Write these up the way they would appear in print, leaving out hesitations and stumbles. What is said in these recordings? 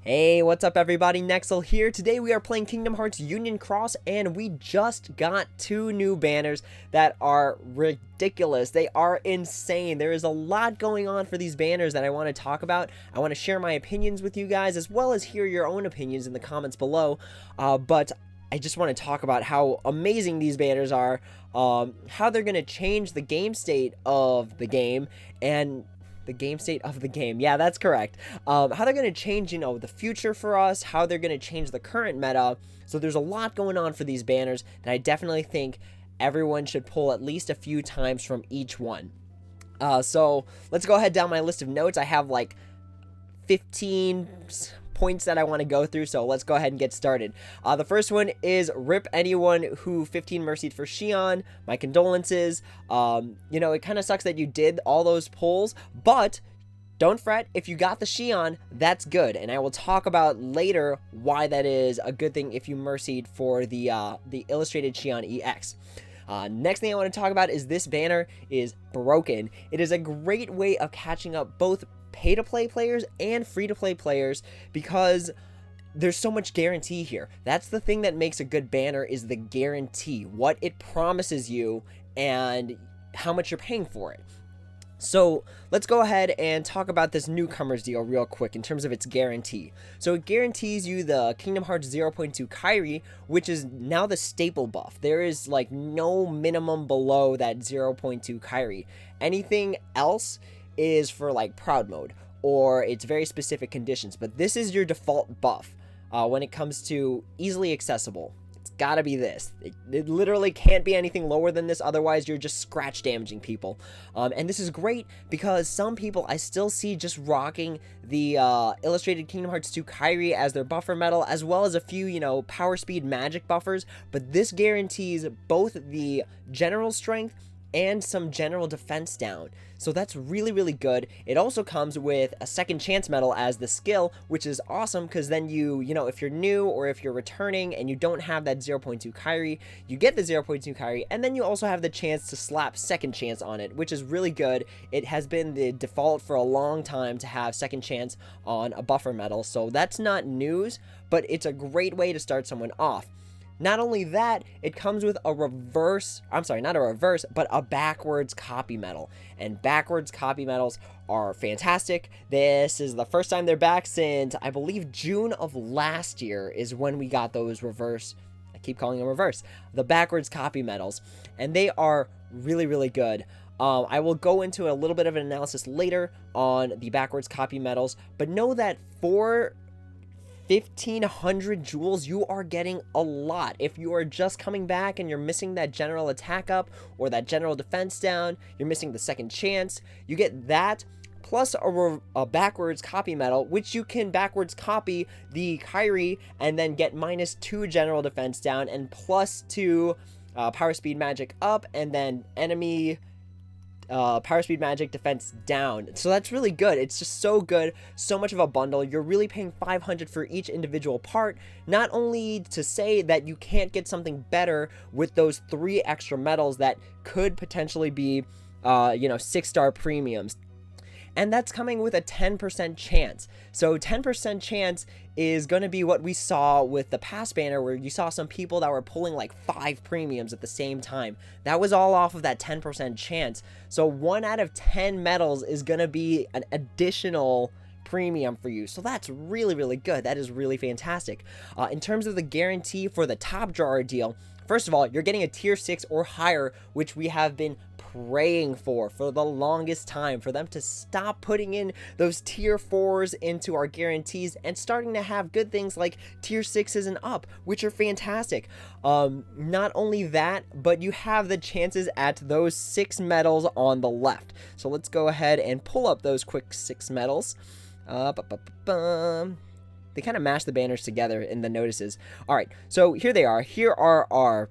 Hey, what's up everybody, Nexel here. Today we are playing Kingdom Hearts Union Cross, and we just got two new banners that are ridiculous. They are insane. There is a lot going on for these banners that I want to talk about. I want to share my opinions with you guys, as well as hear your own opinions in the comments below. But I just want to talk about how amazing these banners are, how they're going to change the game state of the game, and the game state of the game. Yeah, that's correct. How they're going to change, the future for us, how they're going to change the current meta. So there's a lot going on for these banners that I definitely think everyone should pull at least a few times from each one. So let's go ahead down my list of notes. I have like 15 points that I want to go through, so let's go ahead and get started. The first one is rip anyone who 15 mercied for Xion. My condolences. It kind of sucks that you did all those pulls, but don't fret. If you got the Xion, that's good, and I will talk about later why that is a good thing if you mercied for the illustrated Xion EX. Next thing I want to talk about is this banner is broken. It is a great way of catching up both pay-to-play players and free-to-play players because there's so much guarantee here. That's the thing that makes a good banner, is the guarantee, what it promises you and how much you're paying for it. So let's go ahead and talk about this Newcomer's Deal real quick in terms of its guarantee. So it guarantees you the Kingdom Hearts 0.2 Kairi, which is now the staple buff. There is like no minimum below that 0.2 Kairi. Anything else is for like proud mode, or it's very specific conditions, but this is your default buff when it comes to easily accessible. It's gotta be this. It literally can't be anything lower than this, otherwise you're just scratch damaging people. And this is great because some people I still see just rocking the illustrated Kingdom Hearts 2 Kairi as their buffer medal, as well as a few power speed magic buffers, but this guarantees both the general strength and some general defense down. So that's really, really good. It also comes with a second chance medal as the skill, which is awesome because then if you're new or if you're returning and you don't have that 0.2 Kairi, you get the 0.2 Kairi, and then you also have the chance to slap second chance on it, which is really good. It has been the default for a long time to have second chance on a buffer medal, so that's not news, but it's a great way to start someone off. Not only that, it comes with a backwards copy medal. And backwards copy medals are fantastic. This is the first time they're back since, I believe, June of last year is when we got those reverse. I keep calling them reverse. The backwards copy medals. And they are really, really good. I will go into a little bit of an analysis later on the backwards copy medals. But know that for 1,500 jewels, you are getting a lot. If you are just coming back and you're missing that general attack up or that general defense down, you're missing the second chance, you get that plus a backwards copy medal, which you can backwards copy the Kairi and then get -2 general defense down and +2 power speed magic up, and then enemy power speed magic defense down. So that's really good. It's just so good, so much of a bundle. You're really paying 500 for each individual part, not only to say that you can't get something better with those 3 extra medals that could potentially be 6-star premiums, and that's coming with a 10% chance. So 10% chance is going to be what we saw with the past banner, where you saw some people that were pulling like 5 premiums at the same time. That was all off of that 10% chance. So 1 out of 10 medals is going to be an additional premium for you. So that's really, really good. That is really fantastic. In terms of the guarantee for the top drawer deal, first of all, you're getting a tier 6 or higher, which we have been praying for the longest time, for them to stop putting in those tier 4s into our guarantees and starting to have good things like tier 6s and up, which are fantastic. Not only that, but you have the chances at those 6 medals on the left. So let's go ahead and pull up those quick 6 medals. They kind of mash the banners together in the notices. All right, so here they are. Here are our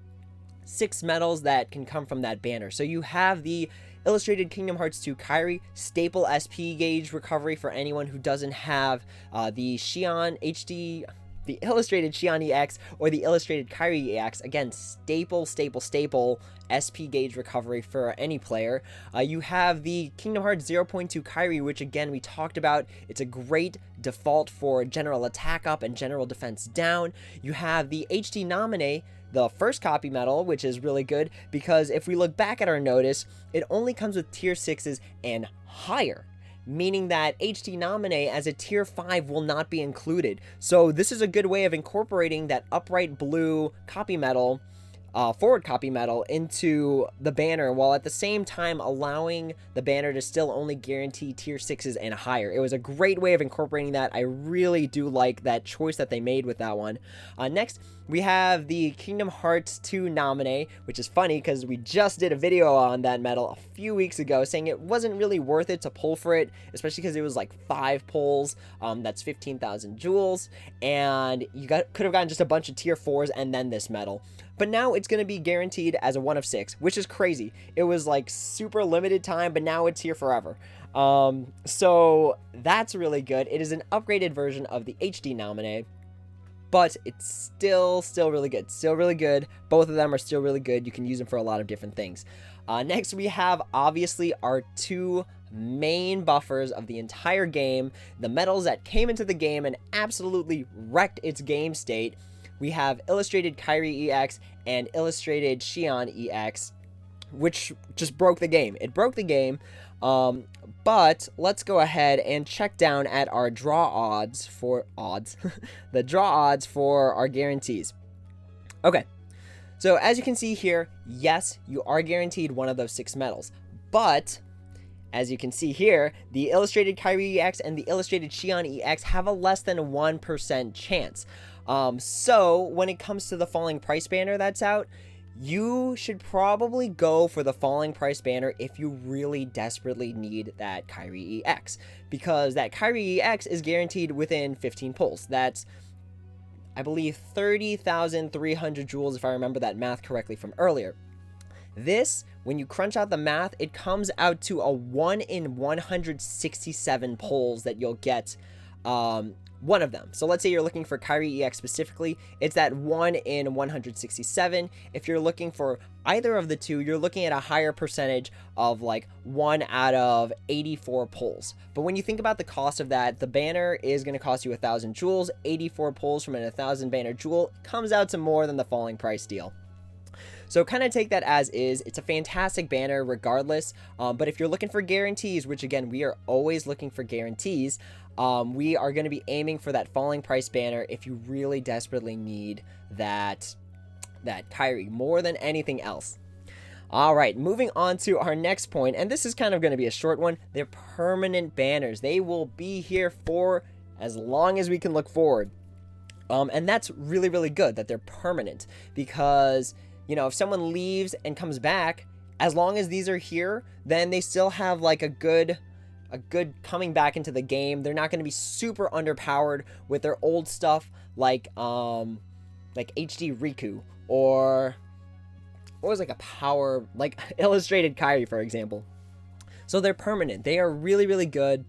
6 medals that can come from that banner. So you have the illustrated Kingdom Hearts 2 Kairi, staple SP gauge recovery for anyone who doesn't have the Xion HD. the Illustrated Xian EX or the Illustrated Kyrie EX. Again, staple SP gauge recovery for any player. You have the Kingdom Hearts 0.2 Kyrie, which again we talked about. It's a great default for general attack up and general defense down. You have the HD Nominee, the first copy medal, which is really good because if we look back at our notice, it only comes with tier 6s and higher, meaning that HD Nominee as a tier 5 will not be included. So this is a good way of incorporating that upright blue copy medal, forward copy medal, into the banner, while at the same time allowing the banner to still only guarantee tier 6s and higher. It was a great way of incorporating that. I really do like that choice that they made with that one. Next, we have the Kingdom Hearts 2 Nominee, which is funny because we just did a video on that medal a few weeks ago saying it wasn't really worth it to pull for it, especially because it was like 5 pulls. That's 15,000 jewels, and you could have gotten just a bunch of tier 4s and then this medal. But now it's going to be guaranteed as a 1 of 6, which is crazy. It was like super limited time, but now it's here forever. So that's really good. It is an upgraded version of the HD Nominee, but it's still really good. Still really good. Both of them are still really good. You can use them for a lot of different things. Next, we have obviously our 2 main buffers of the entire game, the medals that came into the game and absolutely wrecked its game state. We have Illustrated Kyrie EX and Illustrated Xian EX, which just broke the game. It broke the game, but let's go ahead and check down at our draw odds for the draw odds for our guarantees. Okay, so as you can see here, yes, you are guaranteed one of those 6 medals, but as you can see here, the Illustrated Kyrie EX and the Illustrated Xian EX have a less than 1% chance. So when it comes to the falling price banner that's out, you should probably go for the falling price banner if you really desperately need that Kyrie EX, because that Kyrie EX is guaranteed within 15 pulls. That's, I believe, 30,300 jewels if I remember that math correctly from earlier. This, when you crunch out the math, it comes out to a 1 in 167 pulls that you'll get one of them. So let's say you're looking for Kyrie EX specifically, it's that 1 in 167. If you're looking for either of the two, you're looking at a higher percentage of like 1 out of 84 pulls. But when you think about the cost of that, the banner is going to cost you 1,000 jewels. 84 pulls from an 1,000 banner jewel comes out to more than the falling price deal. So kind of take that as is. It's a fantastic banner regardless, but if you're looking for guarantees, which again, we are always looking for guarantees, we are going to be aiming for that falling price banner if you really desperately need that Kyrie more than anything else. All right, moving on to our next point, and this is kind of going to be a short one. They're permanent banners. They will be here for as long as we can look forward. And that's really, really good that they're permanent, because you know, if someone leaves and comes back, as long as these are here, then they still have like a good coming back into the game. They're not going to be super underpowered with their old stuff like HD Riku or what was like a power, like Illustrated Kyrie, for example. So they're permanent. They are really, really good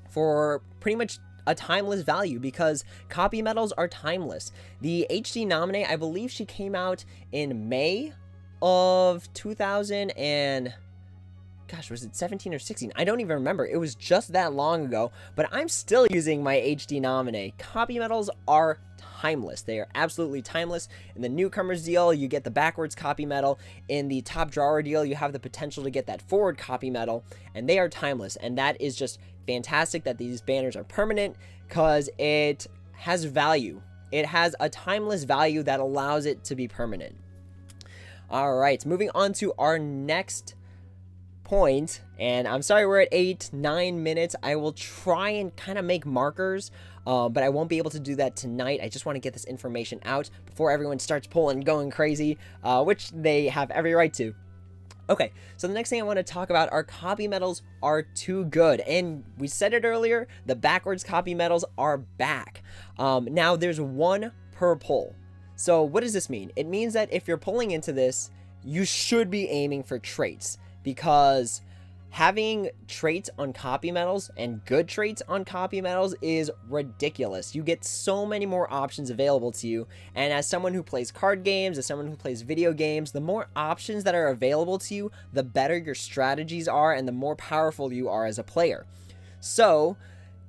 for pretty much a timeless value, because copy medals are timeless. The HD Nominee, I believe she came out in May of 2000 and gosh, was it 17 or 16? I don't even remember. It was just that long ago, but I'm still using my HD Nominee. Copy medals are timeless. They are absolutely timeless. In the Newcomer's Deal, you get the backwards copy medal. In the Top Drawer Deal, you have the potential to get that forward copy medal, and they are timeless. And that is just fantastic that these banners are permanent, because it has value. It has a timeless value that allows it to be permanent. All right, moving on to our next point, and I'm sorry we're at 8-9 minutes. I will try and kind of make markers, but I won't be able to do that tonight. I just want to get this information out before everyone starts pulling and going crazy, which they have every right to. Okay, so the next thing I want to talk about are copy medals are too good. And we said it earlier, the backwards copy medals are back. Now there's 1 per pull. So what does this mean? It means that if you're pulling into this, you should be aiming for traits, because Having traits on copy medals and good traits on copy medals is ridiculous. You get so many more options available to you, and as someone who plays card games, as someone who plays video games, the more options that are available to you, the better your strategies are and the more powerful you are as a player. So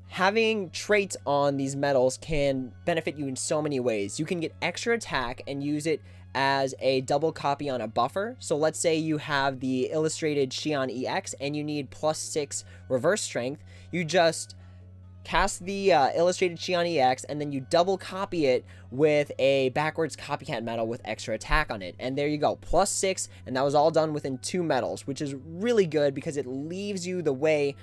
having traits on these medals can benefit you in so many ways. You can get extra attack and use it as a double copy on a buffer. So let's say you have the illustrated Xion EX and you need +6 reverse strength. You just cast the illustrated Xion EX and then you double copy it with a backwards copycat medal with extra attack on it. And there you go, +6, and that was all done within 2 medals, which is really good because it leaves you the way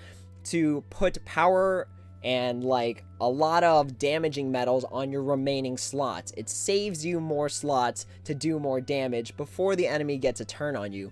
to put power and like a lot of damaging medals on your remaining slots. It saves you more slots to do more damage before the enemy gets a turn on you.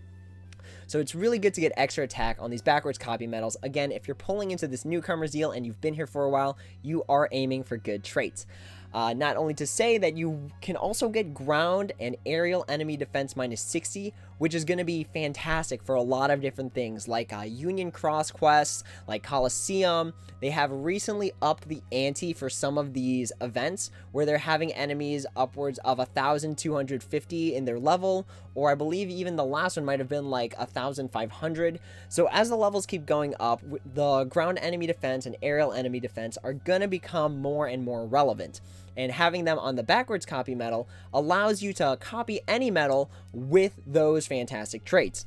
So it's really good to get extra attack on these backwards copy medals. Again, if you're pulling into this Newcomer's Deal and you've been here for a while, you are aiming for good traits. Not only to say that you can also get ground and aerial enemy defense -60, which is going to be fantastic for a lot of different things like Union Cross quests, like Coliseum. They have recently upped the ante for some of these events where they're having enemies upwards of 1,250 in their level, or I believe even the last one might have been like 1,500. So as the levels keep going up, the ground enemy defense and aerial enemy defense are going to become more and more relevant. And having them on the backwards copy medal allows you to copy any medal with those fantastic traits.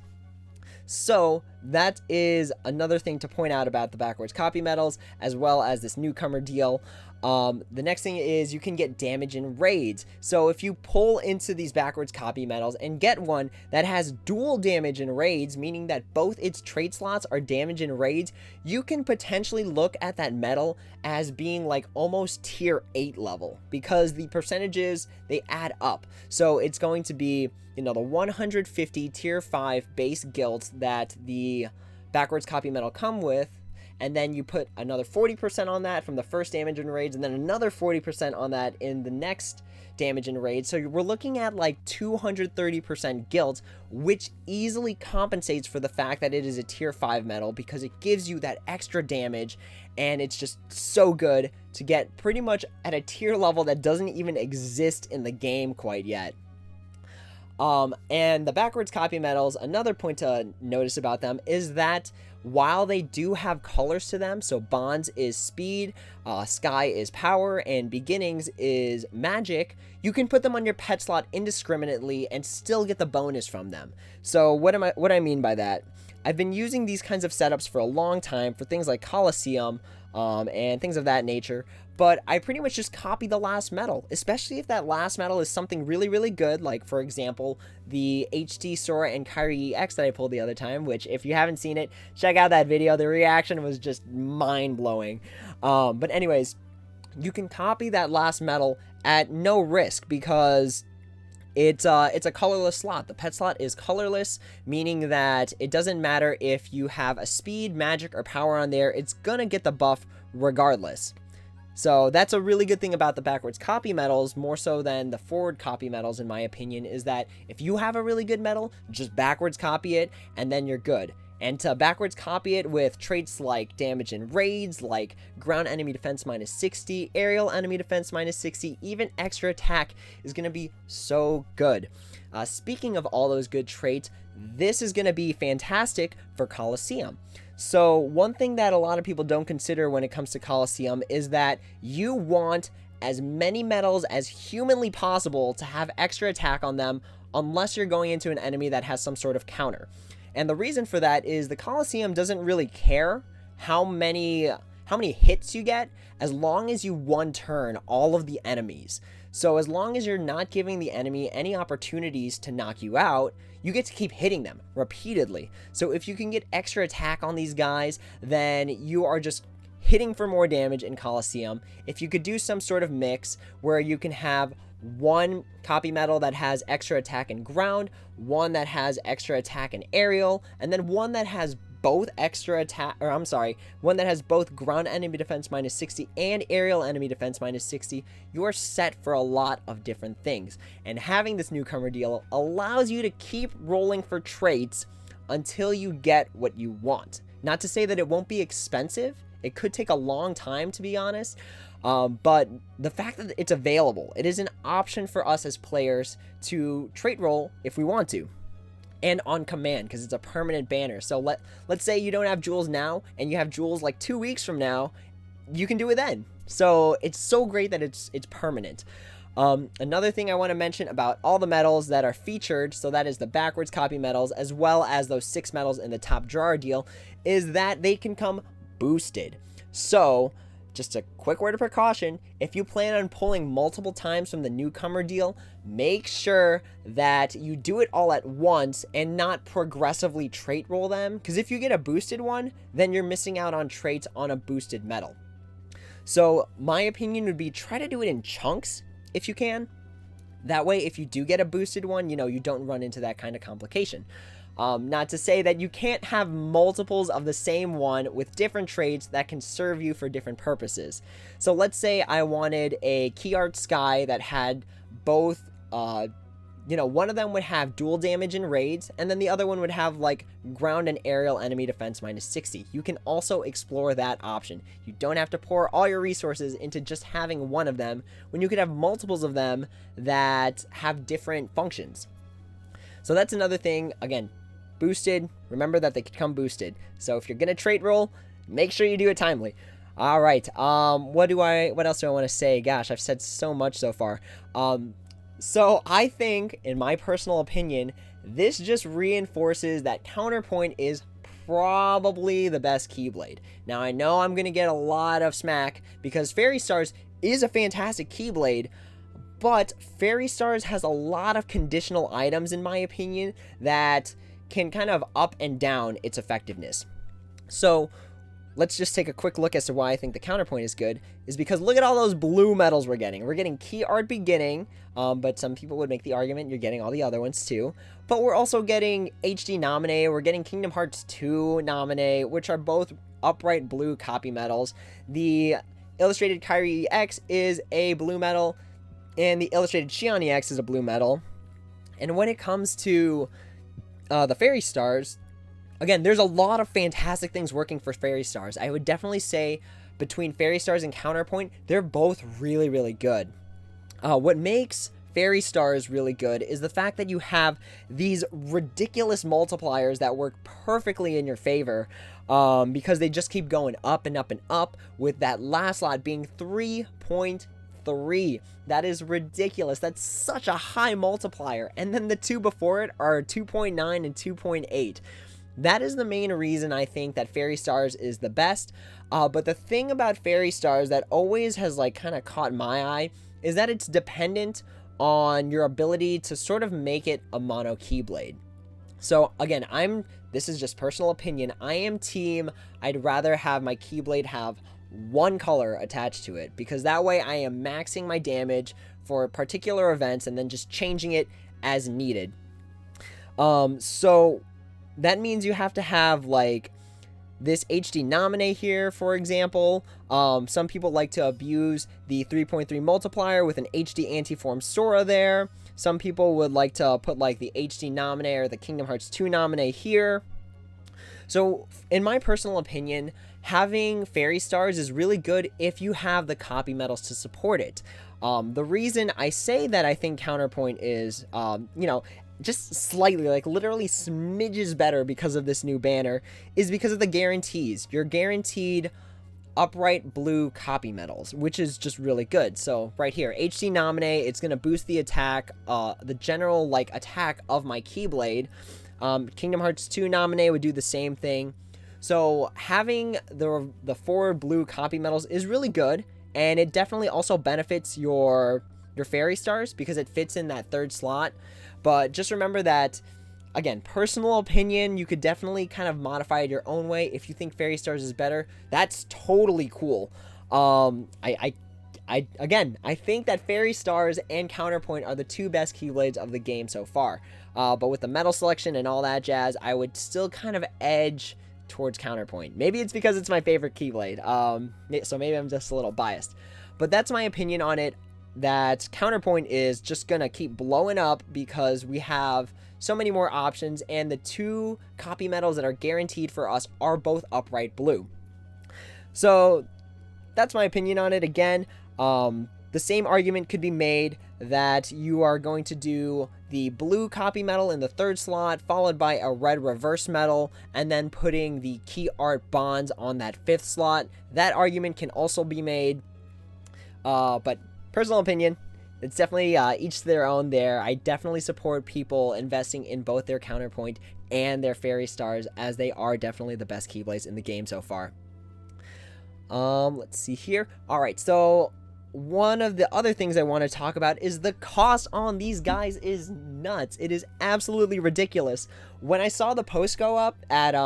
So that is another thing to point out about the backwards copy medals, as well as this Newcomer Deal. The next thing is you can get damage in raids. So if you pull into these backwards copy medals and get one that has dual damage in raids, meaning that both its trait slots are damage in raids, you can potentially look at that medal as being like almost tier 8 level, because the percentages, they add up. So it's going to be, you know, the 150 tier 5 base guilds that the backwards copy medal come with, and then you put another 40% on that from the first damage in raids, and then another 40% on that in the next damage in raids. So we're looking at like 230% guilt, which easily compensates for the fact that it is a tier 5 medal, because it gives you that extra damage, and it's just so good to get pretty much at a tier level that doesn't even exist in the game quite yet. And the backwards copy medals, another point to notice about them is that while they do have colors to them, so Bonds is speed, Sky is power, and Beginnings is magic, you can put them on your pet slot indiscriminately and still get the bonus from them. So what I mean by that, I've been using these kinds of setups for a long time for things like Coliseum, and things of that nature, but I pretty much just copy the last medal, especially if that last medal is something really, really good, like, for example, the HD Sora and Kyrie EX that I pulled the other time, which, if you haven't seen it, check out that video. The reaction was just mind-blowing. But anyways, you can copy that last medal at no risk, because it's a colorless slot. The pet slot is colorless, meaning that it doesn't matter if you have a speed, magic, or power on there, it's gonna get the buff regardless. So that's a really good thing about the backwards copy medals, more so than the forward copy medals, in my opinion, is that if you have a really good medal, just backwards copy it, and then you're good. And to backwards copy it with traits like damage in raids, like ground enemy defense -60, aerial enemy defense -60, even extra attack is going to be so good. Speaking of all those good traits, this is going to be fantastic for Coliseum. So one thing that a lot of people don't consider when it comes to Coliseum is that you want as many medals as humanly possible to have extra attack on them, unless you're going into an enemy that has some sort of counter. And the reason for that is the Coliseum doesn't really care how many hits you get, as long as you one-turn all of the enemies. So as long as you're not giving the enemy any opportunities to knock you out, you get to keep hitting them repeatedly. So if you can get extra attack on these guys, then you are just hitting for more damage in Coliseum. If you could do some sort of mix where you can have one copy medal that has extra attack and ground, one that has extra attack and aerial, and then one that has both extra attack, or I'm sorry, one that has both ground enemy defense -60 and aerial enemy defense -60, you are set for a lot of different things. And having this Newcomer Deal allows you to keep rolling for traits until you get what you want. Not to say that it won't be expensive. It could take a long time, to be honest. But the fact that it's available, it is an option for us as players to trait roll if we want to. And on command, because it's a permanent banner. So let's say you don't have jewels now, and you have jewels like 2 weeks from now, you can do it then. So it's so great that it's permanent. Another thing I want to mention about all the medals that are featured, so that is the backwards copy medals, as well as those 6 medals in the top drawer deal, is that they can come boosted. So just a quick word of precaution, if you plan on pulling multiple times from the Newcomer Deal, make sure that you do it all at once and not progressively trait roll them, because if you get a boosted one, then you're missing out on traits on a boosted medal. So my opinion would be try to do it in chunks if you can. That way, if you do get a boosted one, you don't run into that kind of complication. Not to say that you can't have multiples of the same one with different traits that can serve you for different purposes. So let's say I wanted a Key Art Sky that had both, one of them would have dual damage in raids, and then the other one would have like ground and aerial enemy defense -60. You can also explore that option. You don't have to pour all your resources into just having one of them, when you could have multiples of them that have different functions. So that's another thing. Again, boosted, remember that they could come boosted. So if you're gonna trait roll, make sure you do it timely. All right, what else do I want to say? Gosh, I've said so much so far. So I think, in my personal opinion, this just reinforces that Counterpoint is probably the best Keyblade. Now I know I'm gonna get a lot of smack because Fairy Stars is a fantastic Keyblade, but Fairy Stars has a lot of conditional items, in my opinion, that can kind of up and down its effectiveness. So let's just take a quick look as to why I think the Counterpoint is good, is because look at all those blue medals we're getting. We're getting Key Art Beginning, but some people would make the argument you're getting all the other ones too. But we're also getting HD Nominee, we're getting Kingdom Hearts 2 Nominee, which are both upright blue copy medals. The Illustrated Kyrie EX is a blue medal, and the Illustrated Shion EX is a blue medal. And when it comes to the Fairy Stars, again, there's a lot of fantastic things working for Fairy Stars. I would definitely say between Fairy Stars and Counterpoint, they're both really, really good. What makes Fairy Stars really good is the fact that you have these ridiculous multipliers that work perfectly in your favor, because they just keep going up and up and up, with that last lot being 3.3. That is ridiculous. That's such a high multiplier. And then the two before it are 2.9 and 2.8. That is the main reason I think that Fairy Stars is the best. But the thing about Fairy Stars that always has like kind of caught my eye is that it's dependent on your ability to sort of make it a mono Keyblade. So again, this is just personal opinion. I am team, I'd rather have my Keyblade have one color attached to it, because that way I am maxing my damage for particular events and then just changing it as needed. So that means you have to have like this HD Nominee here, for example. Some people like to abuse the 3.3 multiplier with an HD Antiform Sora there. Some people would like to put like the HD Nominee or the Kingdom Hearts 2 Nominee here. So in my personal opinion, having Fairy Stars is really good if you have the copy medals to support it. The reason I say that I think Counterpoint is, just slightly, like literally smidges better because of this new banner, is because of the guarantees. You're guaranteed upright blue copy medals, which is just really good. So right here, HD Nominee, it's going to boost the attack, the general like attack of my Keyblade. Kingdom Hearts 2 Nominee would do the same thing. So having the 4 blue copy medals is really good, and it definitely also benefits your Fairy Stars because it fits in that third slot. But just remember that, again, personal opinion, you could definitely kind of modify it your own way. If you think Fairy Stars is better, that's totally cool. I think that Fairy Stars and Counterpoint are the two best Keyblades of the game so far. But with the medal selection and all that jazz, I would still kind of edge towards Counterpoint. Maybe it's because it's my favorite Keyblade. So maybe I'm just a little biased. But that's my opinion on it, that Counterpoint is just gonna keep blowing up because we have so many more options, and the 2 copy medals that are guaranteed for us are both upright blue. So that's my opinion on it. Again, the same argument could be made that you are going to do the blue copy medal in the 3rd slot, followed by a red reverse medal, and then putting the key art bonds on that 5th slot. That argument can also be made, but personal opinion, it's definitely each to their own there. I definitely support people investing in both their counterpoint and their fairy stars, as they are definitely the best keyblades in the game so far. Let's see here. All right, so one of the other things I want to talk about is the cost on these guys is nuts. It is absolutely ridiculous. When I saw the post go up at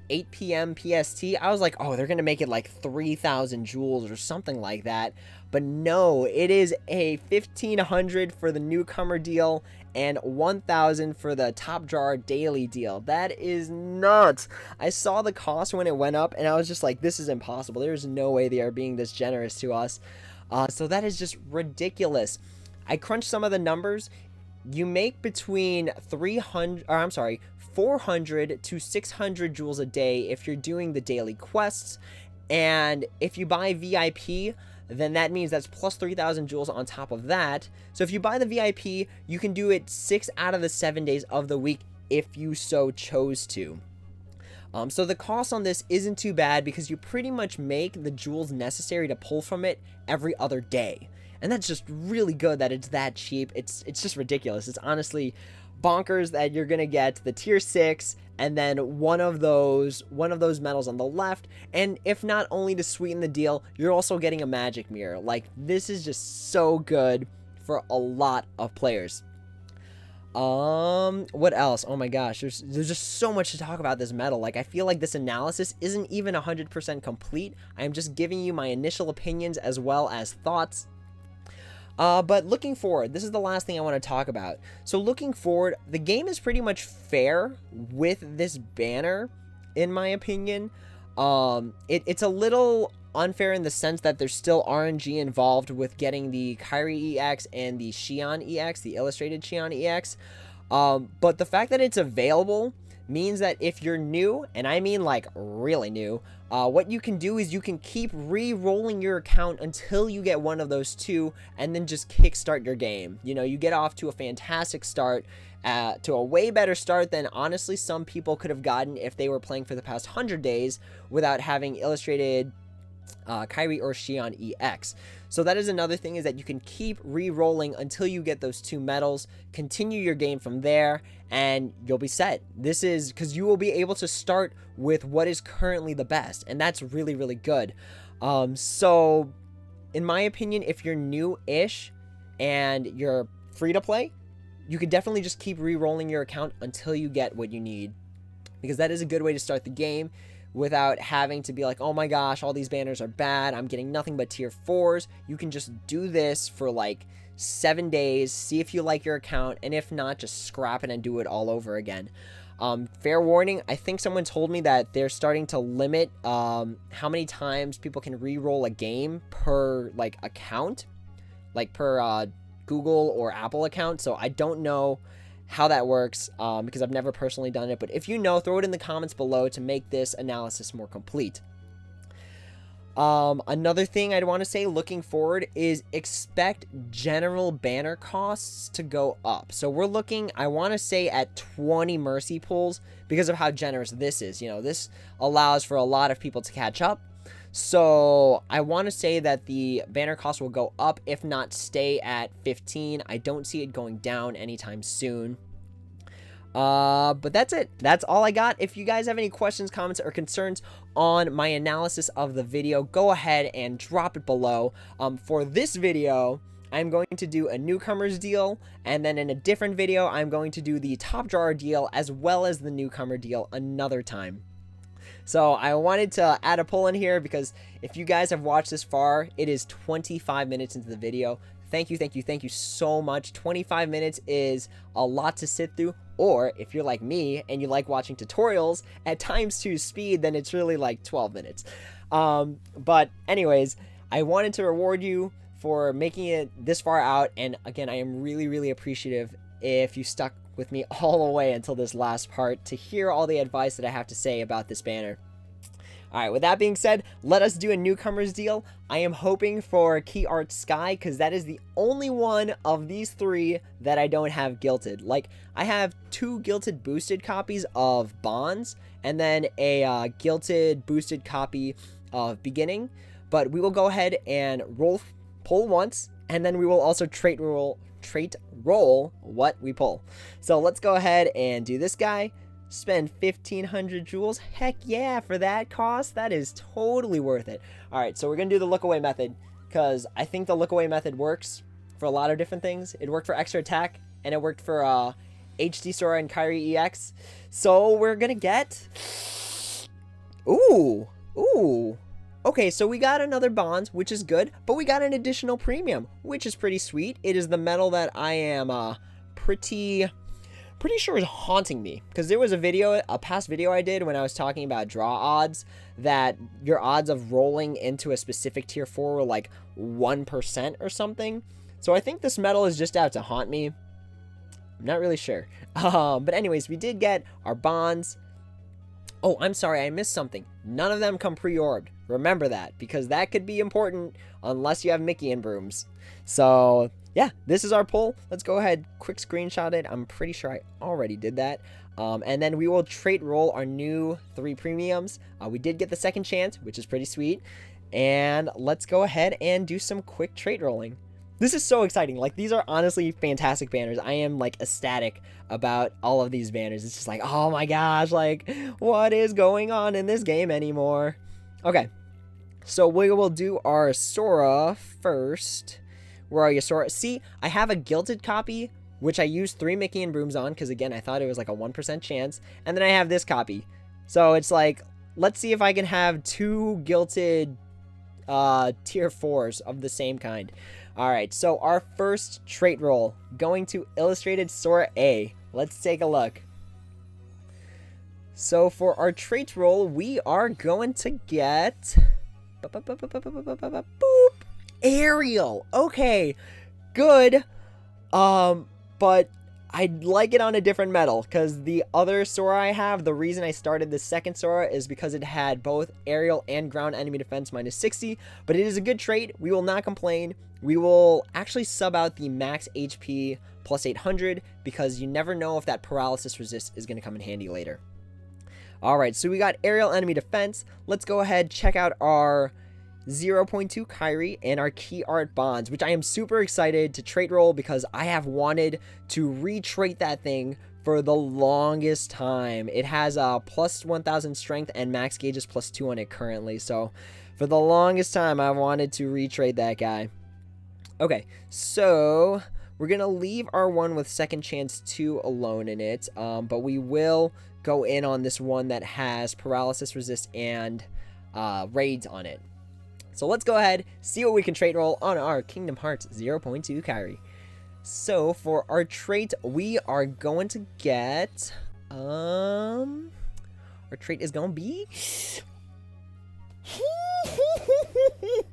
8 p.m. PST, I was like, oh, they're going to make it like 3,000 jewels or something like that. But no, it is a 1,500 for the newcomer deal and 1,000 for the top drawer daily deal. That is nuts. I saw the cost when it went up and I was just like, this is impossible. There's no way they are being this generous to us. So that is just ridiculous. I crunched some of the numbers. You make between 400 to 600 jewels a day if you're doing the daily quests. And if you buy VIP, then that means that's plus 3,000 jewels on top of that. So if you buy the VIP, you can do it 6 out of the 7 days of the week if you so chose to. So the cost on this isn't too bad because you pretty much make the jewels necessary to pull from it every other day. And that's just really good that it's that cheap. It's just ridiculous. It's honestly bonkers that you're going to get the tier 6 and then one of those medals on the left. And if not only to sweeten the deal, you're also getting a magic mirror. Like, this is just so good for a lot of players. What else? Oh my gosh, there's just so much to talk about this medal. Like, I feel like this analysis isn't even 100% complete. I am just giving you my initial opinions as well as thoughts. But looking forward, this is the last thing I want to talk about. So looking forward, the game is pretty much fair with this banner, in my opinion. It's a little unfair in the sense that there's still RNG involved with getting the Kyrie EX and the Xion EX, the illustrated Xion EX. But the fact that it's available means that if you're new, and I mean like really new, what you can do is you can keep re-rolling your account until you get one of those 2 and then just kickstart your game. You know, you get off to a fantastic start, to a way better start than honestly some people could have gotten if they were playing for the past 100 days without having illustrated Kyrie or Xion EX. So that is another thing, is that you can keep re-rolling until you get those 2 medals, continue your game from there, and you'll be set. This is because you will be able to start with what is currently the best, and that's really, really good. So in my opinion, if you're new-ish and you're free to play, you could definitely just keep re-rolling your account until you get what you need, because that is a good way to start the game without having to be like, oh my gosh, all these banners are bad, I'm getting nothing but tier 4s. You can just do this for like 7 days, see if you like your account, and if not, just scrap it and do it all over again. Fair warning, I think someone told me that they're starting to limit how many times people can re-roll a game per like account, like per Google or Apple account. So I don't know how that works because I've never personally done it, but if you know, throw it in the comments below to make this analysis more complete. Another thing I'd want to say looking forward is expect general banner costs to go up. So we're looking, I want to say, at 20 mercy pulls because of how generous this is. You know, this allows for a lot of people to catch up. So I want to say that the banner cost will go up, if not stay at 15. I don't see it going down anytime soon. But that's it. That's all I got. If you guys have any questions, comments, or concerns on my analysis of the video, go ahead and drop it below. For this video, I'm going to do a newcomer's deal, and then in a different video, I'm going to do the top drawer deal as well as the newcomer deal another time. So I wanted to add a poll in here because if you guys have watched this far, it is 25 minutes into the video. Thank you so much. 25 minutes is a lot to sit through. Or if you're like me and you like watching tutorials at ×2 speed, then it's really like 12 minutes. But anyways, I wanted to reward you for making it this far out. And again, I am really, really appreciative if you stuck with me all the way until this last part to hear all the advice that I have to say about this banner. Alright, with that being said, let us do a Newcomer's Deal. I am hoping for Key Art Sky, because that is the only one of these three that I don't have gilted. Like, I have 2 gilted boosted copies of Bonds, and then a gilted boosted copy of Beginning. But we will go ahead and pull once, and then we will also trait roll what we pull. So let's go ahead and do this guy. Spend 1,500 jewels. Heck yeah, for that cost, that is totally worth it. Alright, so we're going to do the look away method, because I think the look away method works for a lot of different things. It worked for extra attack, and it worked for HD Sora and Kyrie EX. So we're going to get... Ooh. Okay, so we got another Bonds, which is good, but we got an additional premium, which is pretty sweet. It is the medal that I am pretty sure is haunting me, because there was a past video I did when I was talking about draw odds, that your odds of rolling into a specific tier 4 were like 1% or something. So I think this medal is just out to haunt me. I'm not really sure. But anyways, we did get our Bonds. Oh, I'm sorry, I missed something. None of them come pre-orbed. Remember that, because that could be important unless you have Mickey and Brooms. So yeah, this is our pull. Let's go ahead, quick screenshot it. I'm pretty sure I already did that. And then we will trait roll our new 3 premiums. We did get the second chance, which is pretty sweet. And let's go ahead and do some quick trait rolling. This is so exciting. Like, these are honestly fantastic banners. I am like ecstatic about all of these banners. It's just like, oh my gosh, like, what is going on in this game anymore? Okay, so we will do our Sora first. Where are you, Sora? See, I have a gilded copy, which I used 3 Mickey and Brooms on, because again, I thought it was like a 1% chance. And then I have this copy. So it's like, let's see if I can have 2 gilded tier 4s of the same kind. Alright, so our first trait roll, going to Illustrated Sora A. Let's take a look. So for our trait roll, we are going to get... Boop! Ariel. Okay, good. But I'd like it on a different medal, because the other Sora I have, the reason I started the second Sora is because it had both aerial and ground enemy defense minus 60, but it is a good trait. We will not complain. We will actually sub out the max HP plus 800, because you never know if that paralysis resist is going to come in handy later. Alright, so we got aerial enemy defense. Let's go ahead, check out our 0.2 Kyrie and our Key Art Bonds, which I am super excited to trait roll, because I have wanted to retrait that thing for the longest time. It has a plus 1000 strength and max gauge is plus 2 on it currently, so for the longest time I wanted to retrait that guy. Okay, so we're gonna leave our one with second chance 2 alone in it, but we will go in on this one that has paralysis resist and raids on it. So let's go ahead, see what we can trait roll on our Kingdom Hearts 0.2 Kyrie. So for our trait, we are going to get, our trait is going to be,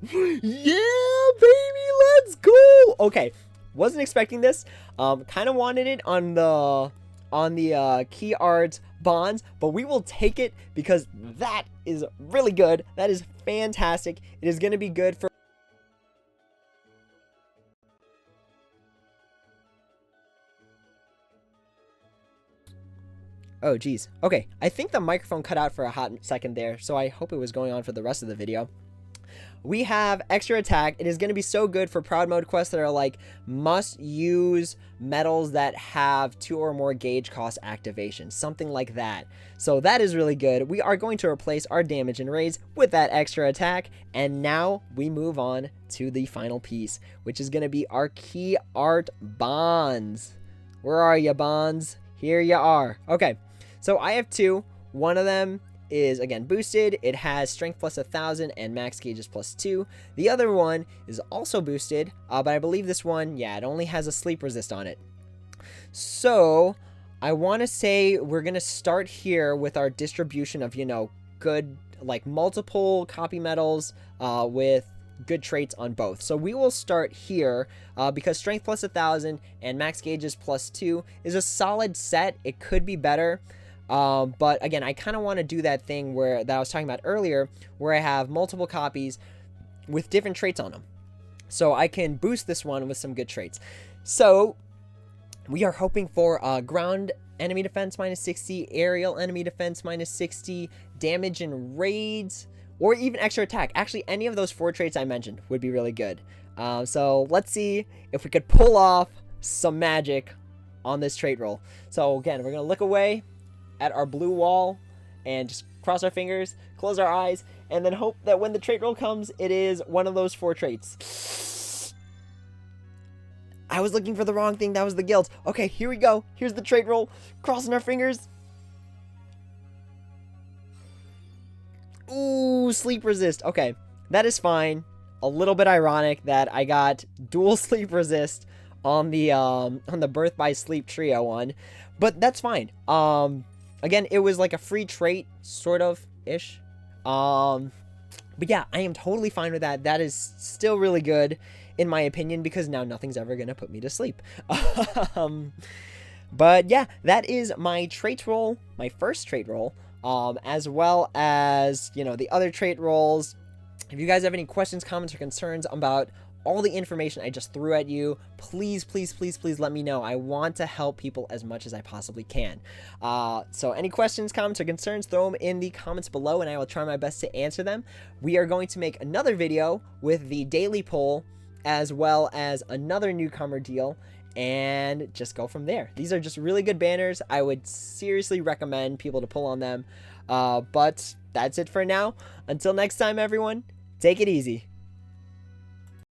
yeah, baby, let's go. Okay, wasn't expecting this. Kind of wanted it on the Key Art Bonds, but we will take it, because that is really good. That is fantastic. It is going to be good for... Oh, geez. Okay, I think the microphone cut out for a hot second there, so I hope it was going on for the rest of the video. We have extra attack. It is going to be so good for proud mode quests that are like must use medals that have 2 or more gauge cost activation, something like that. So that is really good. We are going to replace our damage and raids with that extra attack, and now we move on to the final piece, which is going to be our Key Art Bonds. Where are you, Bonds? Here you are. Okay, so I have 2. One of them is again boosted. It has strength plus 1000 and max gauges plus 2. The other one is also boosted, but I believe this one, yeah, it only has a sleep resist on it. So I want to say we're gonna start here with our distribution of, you know, good, like multiple copy medals with good traits on both. So we will start here because strength plus 1,000 and max gauges plus 2 is a solid set. It could be better. But again, I kind of want to do that thing that I was talking about earlier, where I have multiple copies with different traits on them. So I can boost this one with some good traits. So we are hoping for ground enemy defense minus 60, aerial enemy defense minus 60, damage in raids, or even extra attack. Actually, any of those 4 traits I mentioned would be really good. So let's see if we could pull off some magic on this trait roll. So again, we're going to look away at our blue wall and just cross our fingers, close our eyes, and then hope that when the trait roll comes, it is one of those 4 traits. I was looking for the wrong thing. That was the guild. Okay, here we go. Here's the trait roll. Crossing our fingers. Ooh, sleep resist. Okay, that is fine. A little bit ironic that I got dual sleep resist on the birth by sleep trio one, but that's fine. Again, it was like a free trait, sort of ish. But yeah, I am totally fine with that. That is still really good, in my opinion, because now nothing's ever gonna put me to sleep. But yeah, that is my trait roll, my first trait roll, as well as, you know, the other trait rolls. If you guys have any questions, comments, or concerns about all the information I just threw at you, please, please, please, please let me know. I want to help people as much as I possibly can. So any questions, comments, or concerns, throw them in the comments below, and I will try my best to answer them. We are going to make another video with the daily poll, as well as another newcomer deal, and just go from there. These are just really good banners. I would seriously recommend people to pull on them. But that's it for now. Until next time, everyone, take it easy.